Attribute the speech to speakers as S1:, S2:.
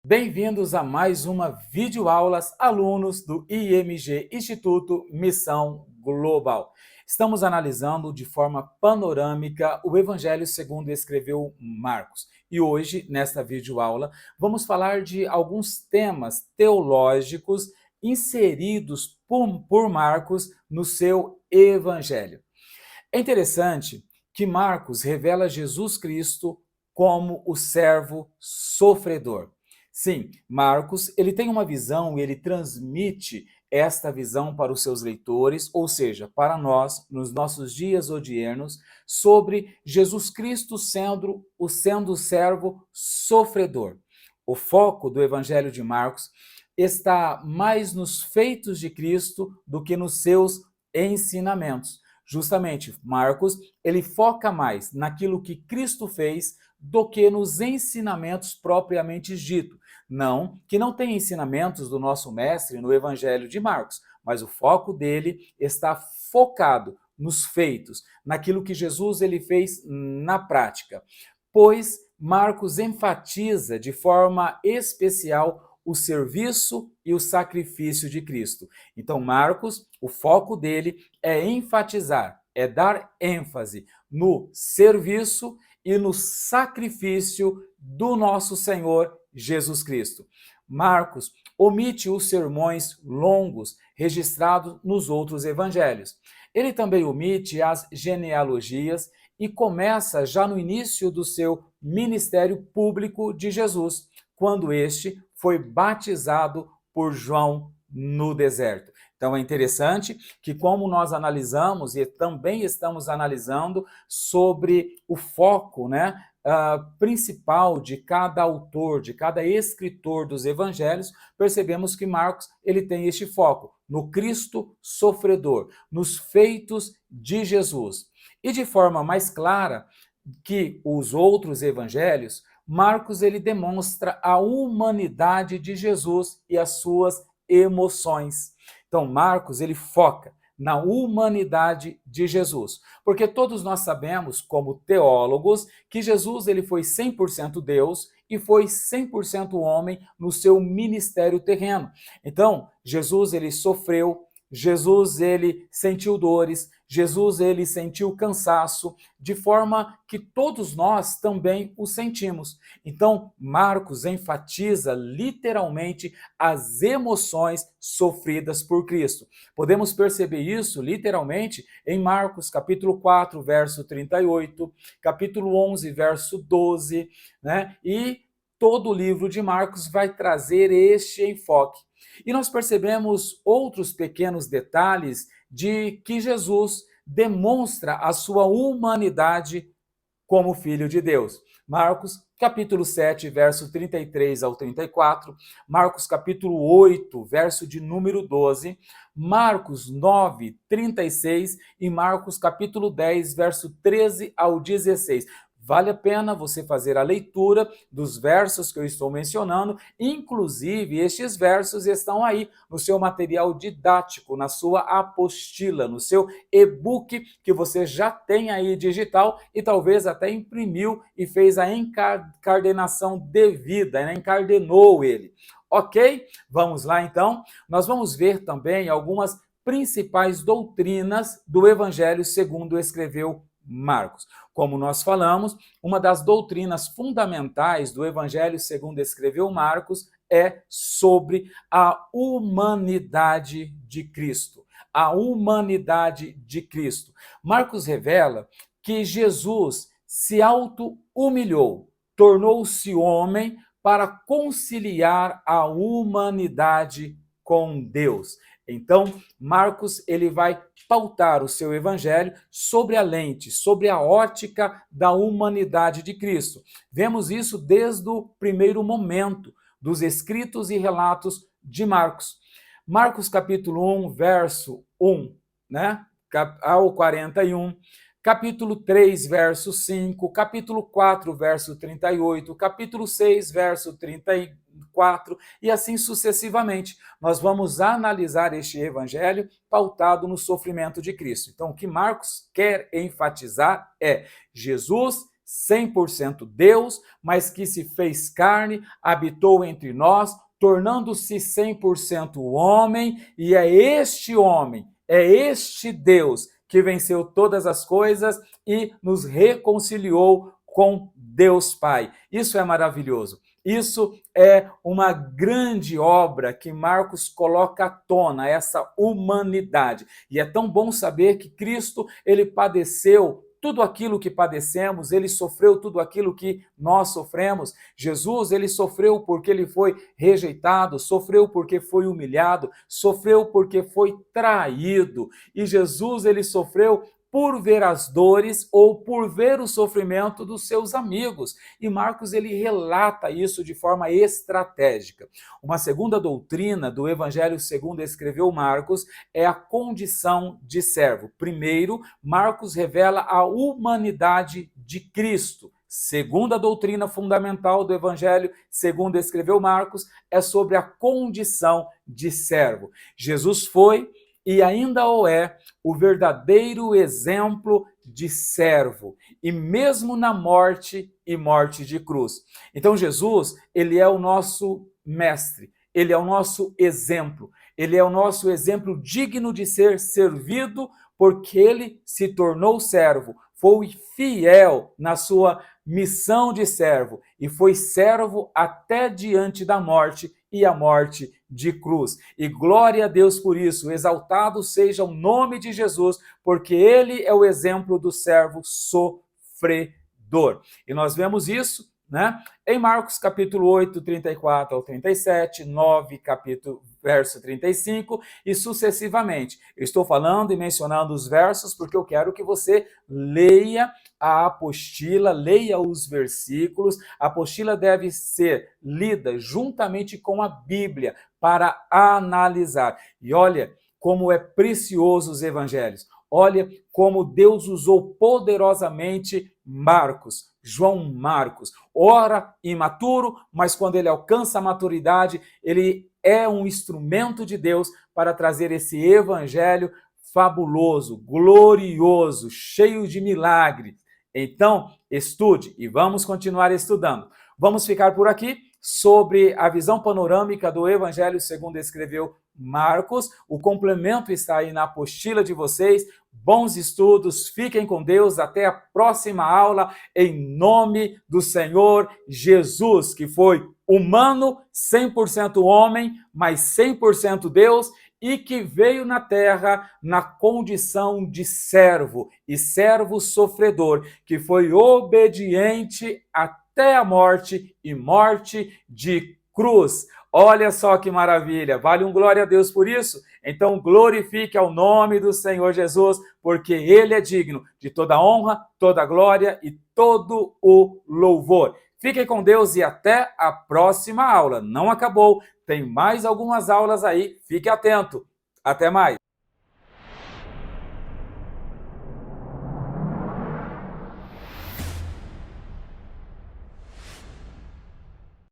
S1: Bem-vindos a mais uma videoaulas, alunos do IMG, Instituto Missão Global. Estamos analisando de forma panorâmica o Evangelho segundo escreveu Marcos. E hoje, nesta videoaula, vamos falar de alguns temas teológicos inseridos por Marcos no seu Evangelho. É interessante que Marcos revela Jesus Cristo como o servo sofredor. Sim, Marcos, ele tem uma visão e ele transmite esta visão para os seus leitores, ou seja, para nós, nos nossos dias odiernos, sobre Jesus Cristo sendo o servo sofredor. O foco do Evangelho de Marcos está mais nos feitos de Cristo do que nos seus ensinamentos. Justamente, Marcos, ele foca mais naquilo que Cristo fez do que nos ensinamentos propriamente dito. Não que não tem ensinamentos do nosso mestre no Evangelho de Marcos, mas o foco dele está focado nos feitos, naquilo que Jesus ele fez na prática. Pois Marcos enfatiza de forma especial o serviço e o sacrifício de Cristo. Então, Marcos, o foco dele é enfatizar, é dar ênfase no serviço e no sacrifício do nosso Senhor Jesus Cristo. Marcos omite os sermões longos registrados nos outros evangelhos. Ele também omite as genealogias e começa já no início do seu ministério público de Jesus, quando este foi batizado por João no deserto. Então é interessante que, como nós analisamos e também estamos analisando sobre o foco, principal de cada autor, de cada escritor dos evangelhos, percebemos que Marcos ele tem este foco no Cristo sofredor, nos feitos de Jesus. E de forma mais clara que os outros evangelhos, Marcos ele demonstra a humanidade de Jesus e as suas emoções. Então, Marcos ele foca na humanidade de Jesus, porque todos nós sabemos, como teólogos, que Jesus ele foi 100% Deus e foi 100% homem no seu ministério terreno. Então, Jesus ele sofreu, Jesus ele sentiu dores, Jesus ele sentiu cansaço, de forma que todos nós também o sentimos. Então, Marcos enfatiza literalmente as emoções sofridas por Cristo. Podemos perceber isso literalmente em Marcos capítulo 4, verso 38, capítulo 11, verso 12, né? E todo o livro de Marcos vai trazer este enfoque. E nós percebemos outros pequenos detalhes de que Jesus demonstra a sua humanidade como Filho de Deus. Marcos, capítulo 7, verso 33 ao 34, Marcos, capítulo 8, verso de número 12, Marcos 9, 36 e Marcos, capítulo 10, verso 13 ao 16. Vale a pena você fazer a leitura dos versos que eu estou mencionando, inclusive estes versos estão aí no seu material didático, na sua apostila, no seu e-book que você já tem aí digital e talvez até imprimiu e fez a encadernação devida, né? Encadernou ele. Ok? Vamos lá então. Nós vamos ver também algumas principais doutrinas do Evangelho segundo escreveu Marcos. Como nós falamos, uma das doutrinas fundamentais do Evangelho segundo escreveu Marcos é sobre a humanidade de Cristo. A humanidade de Cristo. Marcos revela que Jesus se auto-humilhou, tornou-se homem para conciliar a humanidade com Deus. Então, Marcos ele vai pautar o seu evangelho sobre a lente, sobre a ótica da humanidade de Cristo. Vemos isso desde o primeiro momento dos escritos e relatos de Marcos. Marcos capítulo 1, verso 1, né, ao 41, capítulo 3, verso 5, capítulo 4, verso 38, capítulo 6, verso 34 e assim sucessivamente. Nós vamos analisar este evangelho pautado no sofrimento de Cristo. Então, o que Marcos quer enfatizar é Jesus 100% Deus, mas que se fez carne, habitou entre nós, tornando-se 100% homem, e é este homem, é este Deus que venceu todas as coisas e nos reconciliou com Deus Pai. Isso é maravilhoso. Isso é uma grande obra que Marcos coloca à tona, essa humanidade. E é tão bom saber que Cristo, ele padeceu tudo aquilo que padecemos, ele sofreu tudo aquilo que nós sofremos. Jesus, ele sofreu porque ele foi rejeitado, sofreu porque foi humilhado, sofreu porque foi traído. E Jesus, ele sofreu por ver as dores ou por ver o sofrimento dos seus amigos. E Marcos, ele relata isso de forma estratégica. Uma segunda doutrina do Evangelho segundo escreveu Marcos é a condição de servo. Primeiro, Marcos revela a humanidade de Cristo. Segunda doutrina fundamental do Evangelho, segundo escreveu Marcos, é sobre a condição de servo. Jesus foi e ainda o é o verdadeiro exemplo de servo, e mesmo na morte e morte de cruz. Então Jesus, ele é o nosso mestre, ele é o nosso exemplo, ele é o nosso exemplo digno de ser servido, porque ele se tornou servo, foi fiel na sua missão de servo e foi servo até diante da morte e a morte de cruz. E glória a Deus por isso, exaltado seja o nome de Jesus, porque ele é o exemplo do servo sofredor. E nós vemos isso, né, em Marcos capítulo 8, 34 ao 37, 9, verso 35 e sucessivamente. Eu estou falando e mencionando os versos porque eu quero que você leia a apostila, leia os versículos. A apostila deve ser lida juntamente com a Bíblia para analisar. E olha como é precioso os evangelhos. Olha como Deus usou poderosamente Marcos, João Marcos. Ora imaturo, mas quando ele alcança a maturidade, ele é um instrumento de Deus para trazer esse evangelho fabuloso, glorioso, cheio de milagres. Então, estude e vamos continuar estudando. Vamos ficar por aqui sobre a visão panorâmica do Evangelho segundo escreveu Marcos. O complemento está aí na apostila de vocês. Bons estudos, fiquem com Deus, até a próxima aula, em nome do Senhor Jesus, que foi humano, 100% homem, mas 100% Deus, e que veio na terra na condição de servo, e servo sofredor, que foi obediente até a morte, e morte de cruz. Olha só que maravilha, vale um glória a Deus por isso? Então glorifique ao nome do Senhor Jesus, porque Ele é digno de toda honra, toda glória e todo o louvor. Fiquem com Deus e até a próxima aula. Não acabou, tem mais algumas aulas aí, fique atento. Até mais.